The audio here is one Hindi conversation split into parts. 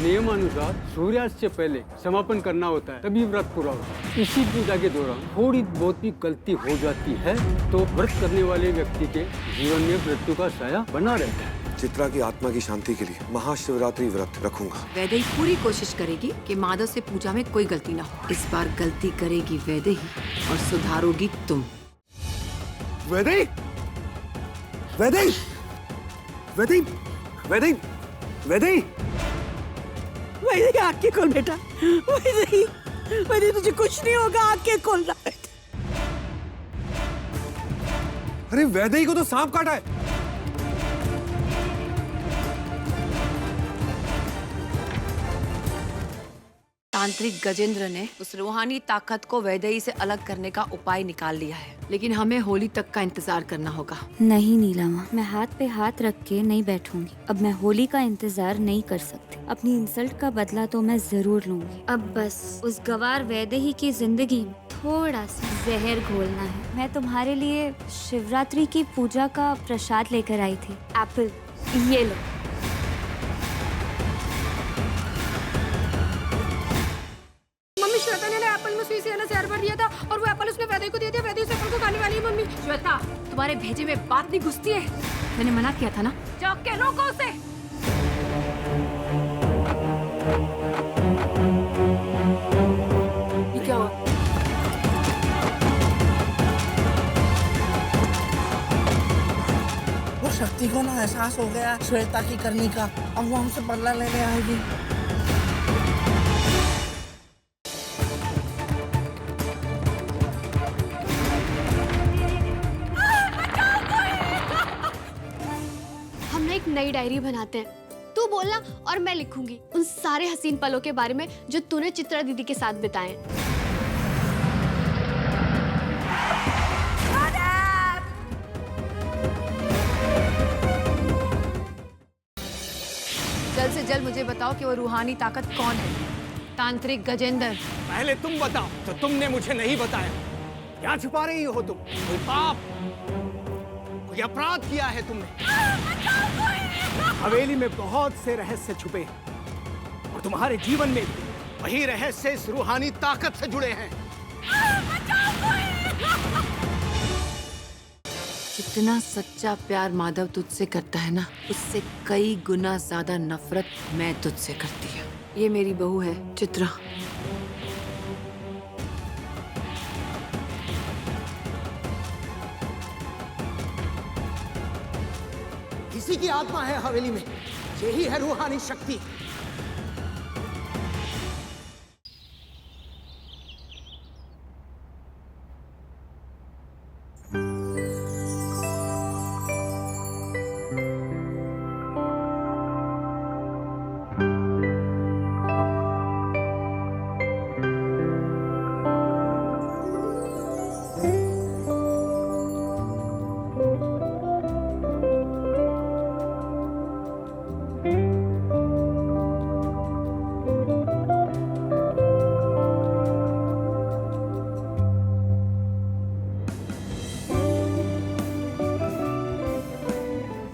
नियमानुसार सूर्यास्त से पहले समापन करना होता है, तभी व्रत पूरा होता है। इसी पूजा के दौरान थोड़ी बहुत भी गलती हो जाती है तो व्रत करने वाले व्यक्ति के जीवन में मृत्यु का साया बना रहता है। चित्रा की आत्मा की शांति के लिए महाशिवरात्रि व्रत रखूंगा। वैदेही पूरी कोशिश करेगी कि माधव से पूजा में कोई गलती ना हो। इस बार गलती करेगी वैदेही और सुधारोगी तुम। वैदेही, वैदेही, वैदेही, वैदेही, वैदेही, वैदेही आँख के खोल बेटा। वैदेही, वैदेही तुझे कुछ नहीं होगा, आँख के खोल रहा है। अरे वैदेही को तो सांप काटा है। तांत्रिक गजेंद्र ने उस रूहानी ताकत को वैदेही से अलग करने का उपाय निकाल लिया है, लेकिन हमें होली तक का इंतजार करना होगा। नहीं नीलामा, मैं हाथ पे हाथ रख के नहीं बैठूंगी। अब मैं होली का इंतजार नहीं कर सकती। अपनी इंसल्ट का बदला तो मैं जरूर लूंगी। अब बस उस गवार वैदेही की जिंदगी में थोड़ा सा जहर घोलना है। मैं तुम्हारे लिए शिवरात्रि की पूजा का प्रसाद लेकर आई थी। एप्पल, ये लो। मम्मी, श्वेता ने एप्पल में सुई से जहर भर दिया था और वो एप्पल उसने वैदेही को दे दिया। वैदेही उस एप्पल को खाने वाली है। मम्मी, श्वेता, तुम्हारे भेजे में बात नहीं घुसती है। मैंने मना किया था ना, जाओ के रोको उसे। ये क्या हुआ? वो शक्ति को ना एहसास हो गया श्वेता की करनी का। अब वो हमसे बदला लेने आएगी। हम ना एक नई डायरी बनाते हैं। तू बोलना और मैं लिखूंगी उन सारे हसीन पलों के बारे में जो तूने चित्रा दीदी के साथ बिताए। जल्द से जल्द मुझे बताओ कि वो रूहानी ताकत कौन है। तांत्रिक गजेंद्र। पहले तुम बताओ, तो तुमने मुझे नहीं बताया। क्या छुपा रही हो तुम? कोई पाप, कोई अपराध किया है तुमने? हवेली में बहुत से रहस्य छुपे हैं और तुम्हारे जीवन में भी वही रहस्य इस रूहानी ताकत से जुड़े हैं। जितना सच्चा प्यार माधव तुझसे करता है ना, उससे कई गुना ज्यादा नफरत मैं तुझसे करती हूँ। ये मेरी बहू है चित्रा। किसी की आत्मा है हवेली में, यही है रूहानी शक्ति।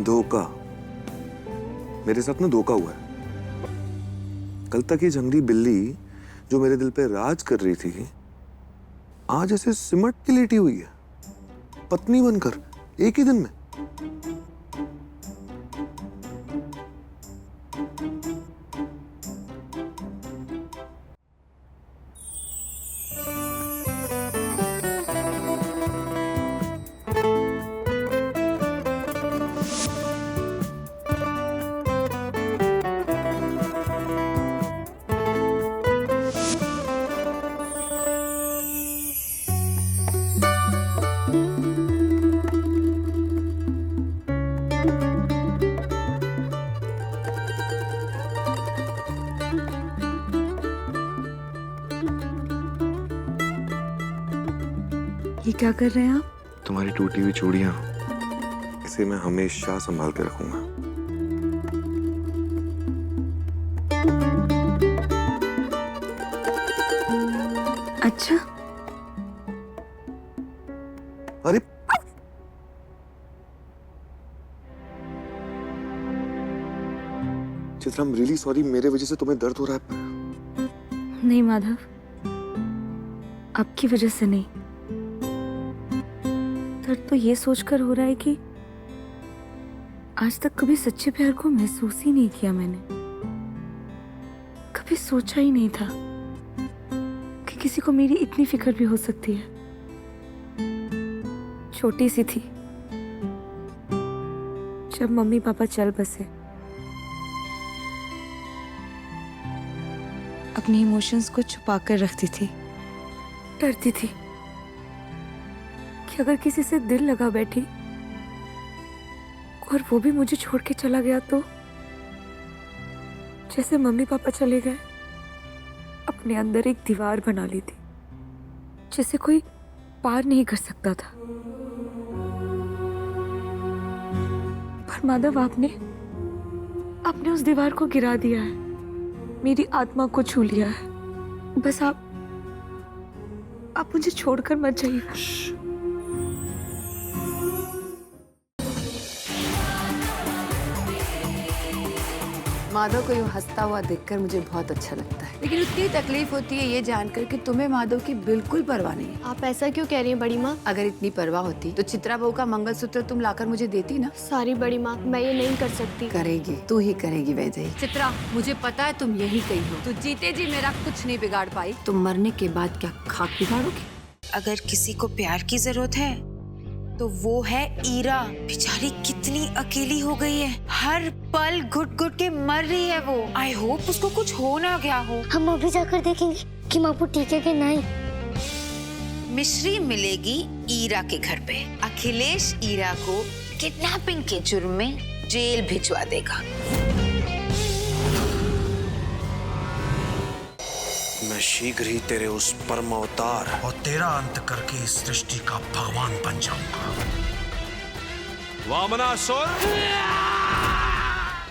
धोखा, मेरे साथ ना धोखा हुआ है। कल तक ये जंगली बिल्ली जो मेरे दिल पे राज कर रही थी, आज ऐसे सिमट के लेटी हुई है, पत्नी बनकर, एक ही दिन में। ये क्या कर रहे हैं आप? तुम्हारी टूटी हुई चूड़ियां, इसे मैं हमेशा संभाल के रखूंगा। अच्छा, अरे चित्रा, I'm really sorry, मेरे वजह से तुम्हें दर्द हो रहा है। नहीं माधव, आपकी वजह से नहीं। दर्द तो ये सोचकर हो रहा है कि आज तक कभी सच्चे प्यार को महसूस ही नहीं किया मैंने। कभी सोचा ही नहीं था कि किसी को मेरी इतनी फिक्र भी हो सकती है। छोटी सी थी जब मम्मी पापा चल बसे। अपने इमोशंस को छुपा कर रखती थी। डरती थी कि अगर किसी से दिल लगा बैठी और वो भी मुझे छोड़ के चला गया तो, जैसे मम्मी पापा चले गए, अपने अंदर एक दीवार बना ली थी जिसे कोई पार नहीं कर सकता था। पर माधव, आपने उस दीवार को गिरा दिया है, मेरी आत्मा को छू लिया है। बस आप मुझे छोड़कर मत जाइए। माधव को यूं हंसता हुआ देखकर मुझे बहुत अच्छा लगता है, लेकिन उतनी तकलीफ होती है ये जानकर कि तुम्हें माधव की बिल्कुल परवाह नहीं है। आप ऐसा क्यों कह रही हैं बड़ी माँ? अगर इतनी परवाह होती तो चित्रा बहू का मंगलसूत्र तुम लाकर मुझे देती ना। सॉरी बड़ी माँ, मैं ये नहीं कर सकती। करेगी, तू ही करेगी वैदेही। चित्रा, मुझे पता है तुम यही कही हो। तू जीते जी मेरा कुछ नहीं बिगाड़ पाई, तुम मरने के बाद क्या खाक बिगाड़ोगी? अगर किसी को प्यार की जरूरत है तो वो है ईरा। बेचारी कितनी अकेली हो गई है, हर पल घुट घुट के मर रही है वो। आई होप उसको कुछ हो ना गया हो। हम अभी जाकर देखेंगे कि मापू ठीक है कि नहीं। मिश्री मिलेगी ईरा के घर पे। अखिलेश ईरा को किडनैपिंग के जुर्म में जेल भिजवा देगा। मैं शीघ्र ही तेरे उस परम अवतार और तेरा अंत करके इस सृष्टि का भगवान बन जाऊंगा। वामनासुर,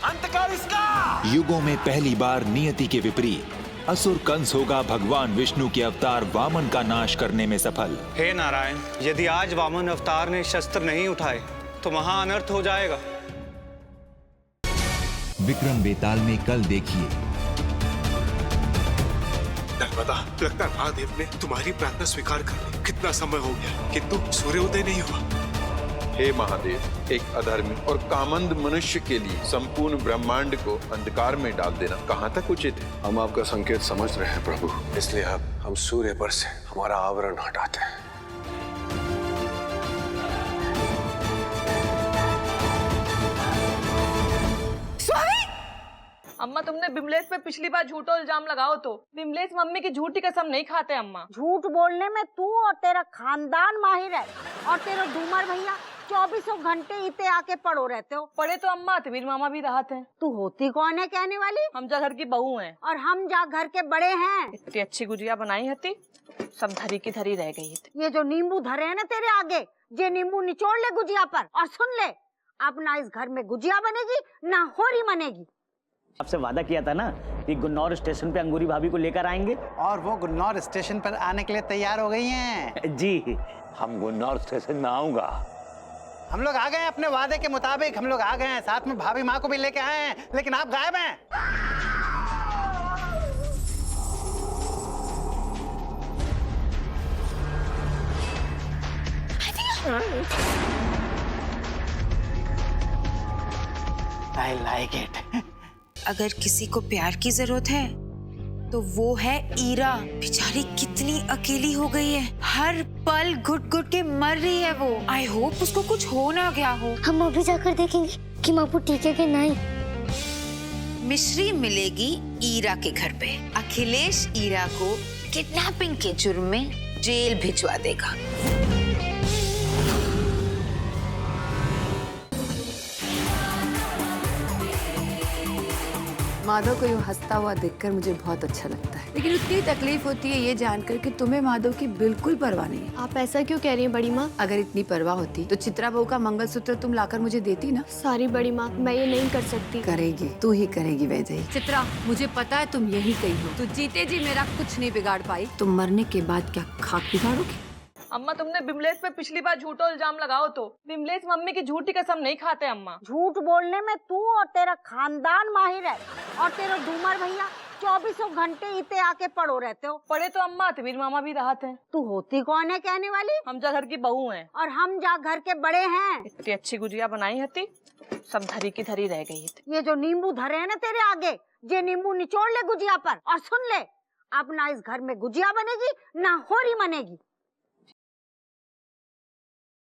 अंत कर इसका। युगों में पहली बार नियति के विपरीत असुर कंस होगा भगवान विष्णु के अवतार वामन का नाश करने में सफल। हे नारायण, यदि आज वामन अवतार ने शस्त्र नहीं उठाए तो महा अनर्थ हो जाएगा। विक्रम बेताल में कल देखिए। नर्मदा, लगता है महादेव ने तुम्हारी प्रार्थना स्वीकार कर ली। कितना समय हो गया किंतु सूर्योदय नहीं हुआ। हे महादेव, एक अधर्मी और कामंद मनुष्य के लिए संपूर्ण ब्रह्मांड को अंधकार में डाल देना कहाँ तक उचित है? हम आपका संकेत समझ रहे हैं प्रभु, इसलिए अब हम सूर्य पर से हमारा आवरण हटाते हैं। अम्मा, तुमने बिमलेश पे पिछली बार झूठा इल्जाम लगाओ तो बिमलेश मम्मी की झूठी कसम नहीं खाते। अम्मा, झूठ बोलने में तू और तेरा खानदान माहिर है, और तेरा डूमर भैया 24 घंटे इते आके पड़ो रहते हो। पड़े तो अम्मा अतवीर मामा भी राहत हैं। तू होती कौन है कहने वाली? हम जा घर की बहू हैं। और हम जा घर के बड़े हैं। इतनी अच्छी गुजिया बनाई हती, सब धरी की धरी रह गई थी। ये जो नींबू धरे है ना तेरे आगे, ये नींबू निचोड़ ले गुजिया पर, और सुन ले, अब ना इस घर में गुजिया बनेगी ना होरी बनेगी। आपसे वादा किया था ना कि गुन्नौर स्टेशन पे अंगूरी भाभी को लेकर आएंगे, और वो गुन्नौर स्टेशन पर आने के लिए तैयार हो गई हैं। जी, हम गुन्नौर स्टेशन में आऊंगा। हम लोग आ गए हैं अपने वादे के मुताबिक। हम लोग आ गए हैं, साथ में भाभी माँ को भी लेके आए हैं, लेकिन आप गायब हैं। I like it. अगर किसी को प्यार की जरूरत है तो वो है ईरा। बेचारी कितनी अकेली हो गई है, हर पल घुट घुट के मर रही है वो। आई होप उसको कुछ हो ना गया हो। हम अभी जाकर देखेंगे कि मापू ठीक है कि नहीं। मिश्री मिलेगी ईरा के घर पे। अखिलेश ईरा को किडनैपिंग के जुर्म में जेल भिजवा देगा। माधव को यूं हंसता हुआ देखकर मुझे बहुत अच्छा लगता है, लेकिन उतनी तकलीफ होती है ये जानकर कि तुम्हें माधव की बिल्कुल परवाह नहीं है। आप ऐसा क्यों कह रही हैं बड़ी माँ? अगर इतनी परवाह होती तो चित्रा बहू का मंगलसूत्र तुम लाकर मुझे देती ना। सॉरी बड़ी माँ, मैं ये नहीं कर सकती। करेगी, तू ही करेगी वैदेही। चित्रा, मुझे पता है तुम यही कही हो। तू जीते जी मेरा कुछ नहीं बिगाड़ पाई, तुम मरने के बाद क्या खाक बिगाड़ोगी? अम्मा तुमने बिमलेश पे पिछली बार झूठो इल्जाम लगाओ तो बिमलेश मम्मी की झूठी कसम नहीं खाते अम्मा। झूठ बोलने में तू और तेरा खानदान माहिर है, और तेरा डूमर भैया 24 घंटे इते आके पड़ो रहते हो। पड़े तो अम्मा तबीर मामा भी राहत है। तू होती कौन है कहने वाली? हम जा घर की बहू हैं। और हम जा घर के बड़े हैं। इतनी अच्छी गुजिया बनाई हती, सब धरी की धरी रह गई थी। ये जो नींबू धरे है ना तेरे आगे, ये नींबू निचोड़ ले गुजिया पर, और सुन ले, अब ना इस घर में गुजिया बनेगी ना होरी बनेगी।